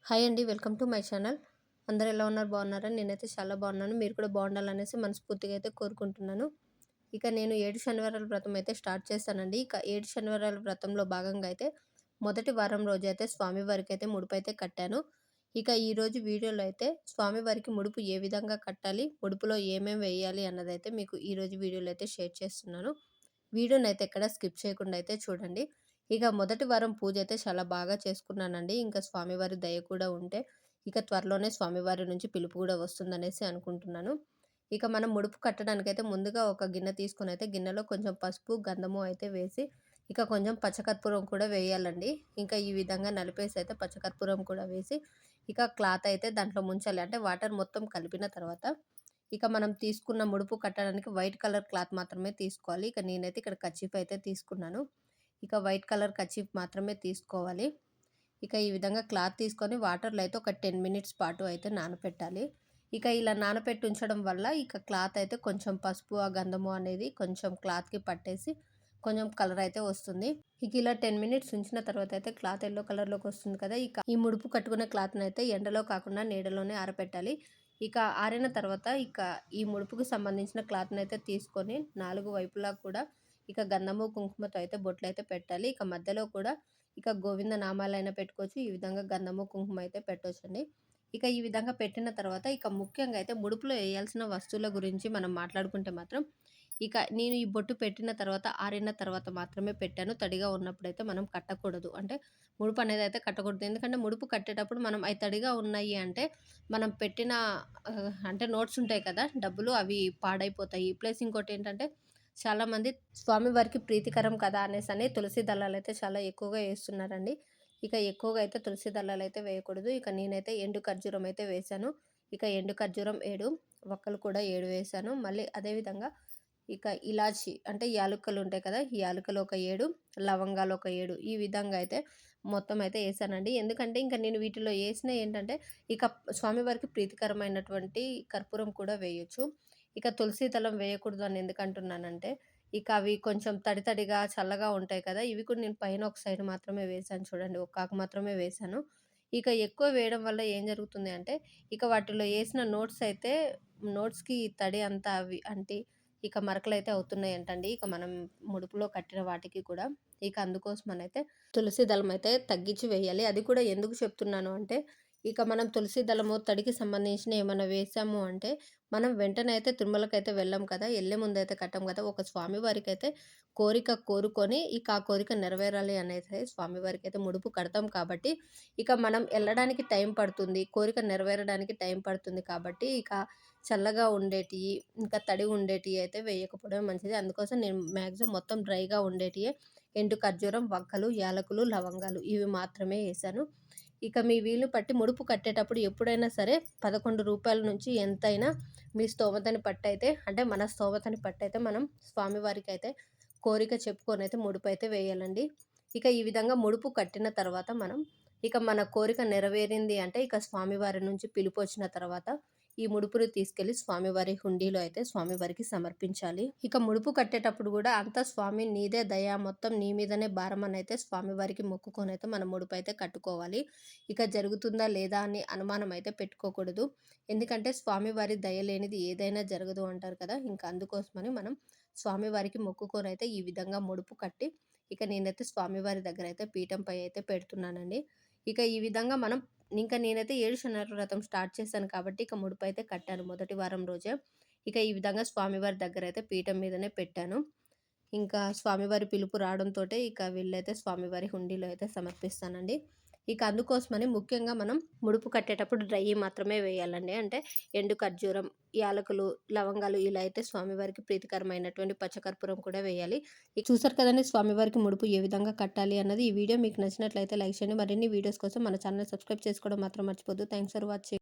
Hi అండి. Welcome to my channel. అందరూ ఎలా ఉన్నారు? బాగున్నారా? నేనైతే చాలా బాగున్నాను. మీరు కూడా బాగుండాలనేసి మనస్ఫూర్తిగా అయితే కోరుకుంటున్నాను. ఇక నేను 7 శనివారాల వ్రతం అయితే స్టార్ట్ చేశానండి. ఇక 7 శనివారాల వ్రతంలో భాగంగా అయితే మొదటి వారం రోజైతే స్వామివారికి అయితే ముడుపైతే కట్టాను. ఇక ఈరోజు వీడియోలో అయితే స్వామివారికి ముడుపు ఏ విధంగా కట్టాలి, ముడుపులో ఏమేమి వేయాలి అన్నదైతే మీకు ఈరోజు వీడియోలో అయితే షేర్ చేస్తున్నాను. వీడియోనైతే ఎక్కడ స్కిప్ చేయకుండా అయితే చూడండి. ఇక మొదటి వారం పూజ అయితే చాలా బాగా చేసుకున్నానండి. ఇంకా స్వామివారి దయ కూడా ఉంటే ఇక త్వరలోనే స్వామివారి నుంచి పిలుపు కూడా వస్తుందనేసి అనుకుంటున్నాను. ఇక మనం ముడుపు కట్టడానికైతే ముందుగా ఒక గిన్నె తీసుకొని అయితే గిన్నెలో కొంచెం పసుపు, గంధము అయితే వేసి ఇక కొంచెం పచ్చకర్పూరం కూడా వేయాలండి. ఇంకా ఈ విధంగా నలిపేసి అయితే పచ్చకర్పూరం కూడా వేసి ఇక క్లాత్ అయితే దాంట్లో ముంచాలి. అంటే వాటర్ మొత్తం కలిపిన తర్వాత ఇక మనం తీసుకున్న ముడుపు కట్టడానికి వైట్ కలర్ క్లాత్ మాత్రమే తీసుకోవాలి. ఇక నేనైతే ఇక్కడ కర్చీఫ్ అయితే తీసుకున్నాను. ఇక వైట్ కలర్ కర్చీఫ్ మాత్రమే తీసుకోవాలి. ఇక ఈ విధంగా క్లాత్ తీసుకొని వాటర్లో అయితే ఒక 10 మినిట్స్ పాటు అయితే నానపెట్టాలి. ఇక ఇలా నానపెట్టి ఉంచడం వల్ల ఇక క్లాత్ అయితే కొంచెం పసుపు, ఆ గంధము అనేది కొంచెం క్లాత్‌కి పట్టేసి కొంచెం కలర్ అయితే వస్తుంది. ఇక ఇలా 10 మినిట్స్ ఉంచిన తర్వాత అయితే క్లాత్ యెల్లో కలర్‌లోకి వస్తుంది కదా! ఇక ఈ ముడుపు కట్టుకునే క్లాత్‌నైతే ఎండలో కాకుండా నీడలోనే ఆరపెట్టాలి. ఇక ఆరిన తర్వాత ఇక ఈ ముడుపుకు సంబంధించిన క్లాత్‌నైతే తీసుకొని 4 వైపులా కూడా ఇక గంధము, కుంకుమతో అయితే బొట్లయితే పెట్టాలి. ఇక మధ్యలో కూడా ఇక గోవింద నామాలైనా పెట్టుకోవచ్చు. ఈ విధంగా గంధము, కుంకుమ అయితే పెట్టొచ్చండి. ఇక ఈ విధంగా పెట్టిన తర్వాత ఇక ముఖ్యంగా అయితే ముడుపులో ఏయాల్సిన వస్తువుల గురించి మనం మాట్లాడుకుంటే మాత్రం ఇక నేను ఈ బొట్టు పెట్టిన తర్వాత, ఆరిన తర్వాత మాత్రమే పెట్టాను. తడిగా ఉన్నప్పుడైతే మనం కట్టకూడదు. అంటే ముడుపు అనేది అయితే కట్టకూడదు. ఎందుకంటే ముడుపు కట్టేటప్పుడు మనం అయి తడిగా ఉన్నాయి అంటే మనం పెట్టిన అంటే నోట్స్ ఉంటాయి కదా! డబ్బులు అవి పాడైపోతాయి. ప్లస్ ఇంకోటేంటంటే చాలామంది స్వామివారికి ప్రీతికరం కదా అనేసని తులసి దళాలైతే చాలా ఎక్కువగా ఏస్తున్నారండి. ఇక ఎక్కువగా అయితే తులసి దళాలైతే వేయకూడదు. ఇక నేనైతే ఎండు ఖర్జూరం అయితే వేశాను. ఇక ఎండు ఖర్జూరం 7, వక్కలు కూడా 7 వేశాను. మళ్ళీ అదే విధంగా ఇక ఇలాచి అంటే యాలుక్కలు ఉంటాయి కదా! ఈ యాలుకలు ఒక 7, లవంగాలు ఒక 7 ఈ విధంగా అయితే మొత్తం అయితే ఏసానండి. ఎందుకంటే ఇంక నేను వీటిలో ఏసినయి ఏంటంటే ఇక స్వామివారికి ప్రీతికరమైనటువంటి కర్పూరం కూడా వేయొచ్చు. ఇక తులసి దళం వేయకూడదు అని ఎందుకంటున్నానంటే ఇక అవి కొంచెం తడి తడిగా, చల్లగా ఉంటాయి కదా! ఇవి కూడా నేను పైన ఒక సైడ్ మాత్రమే వేశాను చూడండి. ఒక ఆకు మాత్రమే వేశాను. ఇక ఎక్కువ వేయడం వల్ల ఏం జరుగుతుంది అంటే ఇక వాటిలో ఏసిన నోట్స్ అయితే నోట్స్‌కి తడి అంతా అవి అంటి ఇక మరకలైతే అవుతున్నాయంటండి. ఇక మనం ముడుపులో కట్టిన వాటికి కూడా. ఇక అందుకోసమనైతే తులసి దళమైతే తగ్గించి వేయాలి. అది కూడా ఎందుకు చెప్తున్నాను అంటే, ఇక మనం తులసి దళము, తడికి సంబంధించినయి ఏమన్నా వేసాము అంటే, మనం వెంటనే అయితే తిరుమలకైతే వెళ్ళం కదా! ఎళ్ళే ముందైతే కట్టం కదా! ఒక స్వామివారికైతే కోరిక కోరుకొని, ఇక ఆ కోరిక నెరవేరాలి అనేసి స్వామివారికైతే ముడుపు కడతాం కాబట్టి, ఇక మనం ఎళ్ళడానికి టైం పడుతుంది. కోరిక నెరవేరడానికి టైం పడుతుంది కాబట్టి, ఇక చల్లగా ఉండేటియి, ఇంకా తడి ఉండేటియి అయితే వేయకపోవడమే మంచిది. అందుకోసం నేను మాక్సిమం మొత్తం డ్రైగా ఉండేటియే ఎండు ఖర్జూరం, వక్కలు, యాలకులు, లవంగాలు ఇవి మాత్రమే ఏశాను. ఇక మీ వీలు పట్టి ముడుపు కట్టేటప్పుడు ఎప్పుడైనా సరే రూ. 11 నుంచి ఎంతైనా మీ స్తోమతని పట్టయితే అంటే మన స్తోమతని పట్టయితే మనం స్వామివారికైతే కోరిక చెప్పుకొనైతే ముడుపైతే వేయాలండి. ఇక ఈ విధంగా ముడుపు కట్టిన తర్వాత మనం ఇక మన కోరిక నెరవేరింది అంటే ఇక స్వామివారి నుంచి పిలుపొచ్చిన తర్వాత ఈ ముడుపుని తీసుకెళ్ళి స్వామివారి హుండీలో అయితే స్వామివారికి సమర్పించాలి. ఇక ముడుపు కట్టేటప్పుడు గూడా అంతా స్వామి నీదే దయ మొత్తం నీ మీదనే భారమనైతే స్వామివారికి మొక్కుకొనైతే మనం ముడుపైతే కట్టుకోవాలి. ఇక జరుగుతుందా లేదా అని అనుమానం అయితే పెట్టుకోకూడదు. ఎందుకంటే స్వామివారి దయ లేనిది ఏదైనా జరగదు అంటారు కదా! ఇంకా అందుకోసమని మనం స్వామివారికి మొక్కుకొనైతే ఈ విధంగా ముడుపు కట్టి ఇక నేనైతే స్వామివారి దగ్గరైతే పీఠంపై అయితే పెడుతున్నానండి. ఇక ఈ విధంగా మనం ఇంకా నేనైతే 7 శనివారాల వ్రతం స్టార్ట్ చేశాను కాబట్టి ఇక ముడుపైతే కట్టాను మొదటి వారం రోజే. ఇక ఈ విధంగా స్వామివారి దగ్గరైతే పీఠం మీదనే పెట్టాను. ఇంకా స్వామివారి పిలుపు రావడంతోటే ఇక వీళ్ళైతే స్వామివారి హుండీలో అయితే సమర్పిస్తానండి. ఇక అందుకోసమని ముఖ్యంగా మనం ముడుపు కట్టేటప్పుడు డ్రయ్యి మాత్రమే వేయాలండి. అంటే ఎండు ఖర్జూరం, యాలకులు, లవంగాలు ఇలా అయితే స్వామివారికి ప్రీతికరమైనటువంటి పచ్చకర్పూరం కూడా వేయాలి. ఇక చూసారు కదండీ స్వామివారికి ముడుపు ఏ విధంగా కట్టాలి అన్నది. ఈ వీడియో మీకు నచ్చినట్లయితే లైక్ చేయండి. మరిన్ని వీడియోస్ కోసం మన ఛానల్ సబ్స్క్రైబ్ చేసుకోవడం మాత్రం మర్చిపోద్దు. Thanks for watching.